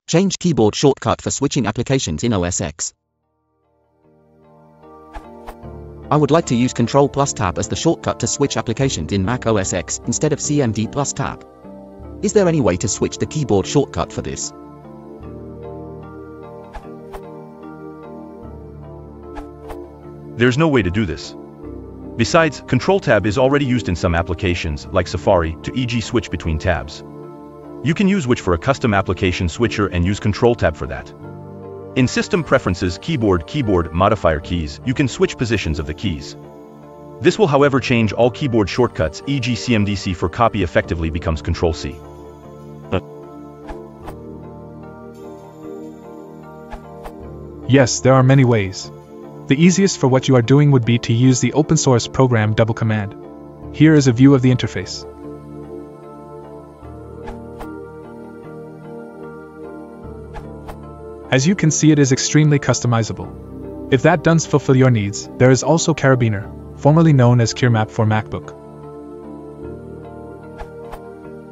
Change keyboard shortcut for switching applications in OS X. I would like to use Ctrl plus Tab as the shortcut to switch applications in Mac OS X instead of CMD plus Tab. Is there any way to switch the keyboard shortcut for this? There's no way to do this. Besides, Control Tab is already used in some applications, like Safari, to e.g. switch between tabs. You can use which for a custom application switcher and use Control Tab for that. In System Preferences, Keyboard Modifier Keys, you can switch positions of the keys. This will however change all keyboard shortcuts, e.g. CMDC for copy effectively becomes Control-C. Yes, there are many ways. The easiest for what you are doing would be to use the open source program Double Command. Here is a view of the interface. As you can see, it is extremely customizable. If that doesn't fulfill your needs, there is also Carabiner, formerly known as KeerMap for MacBook.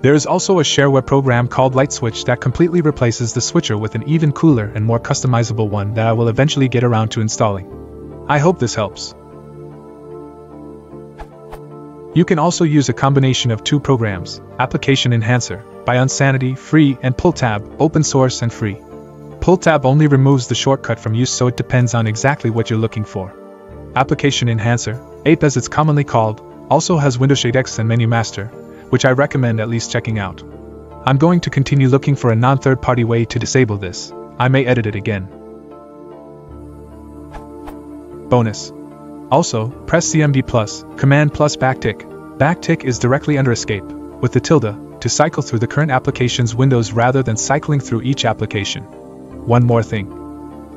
There is also a shareware program called LightSwitch that completely replaces the switcher with an even cooler and more customizable one that I will eventually get around to installing. I hope this helps. You can also use a combination of two programs, Application Enhancer, by Unsanity, free, and PullTab, open source and free. PullTab only removes the shortcut from use, so it depends on exactly what you're looking for. Application Enhancer, APE as it's commonly called, also has Windows Shade X and Menu Master, which I recommend at least checking out. I'm going to continue looking for a non-third-party way to disable this. I may edit it again. Bonus. Also, press CMD plus, Command plus backtick. Backtick is directly under Escape, with the tilde, to cycle through the current application's windows rather than cycling through each application. One more thing.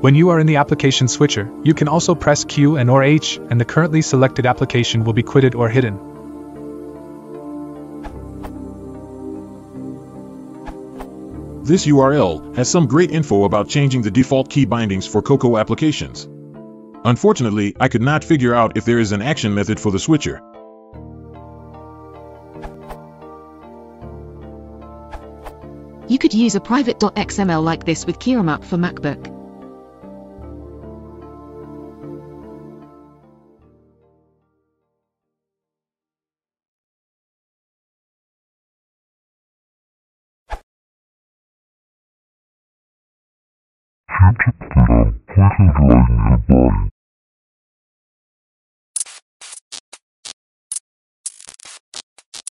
When you are in the application switcher, you can also press Q and or H, and the currently selected application will be quitted or hidden. This URL has some great info about changing the default key bindings for Cocoa applications. Unfortunately, I could not figure out if there is an action method for the switcher. You could use a private .xml like this with KeerMap for MacBook. Keep it on places like your body.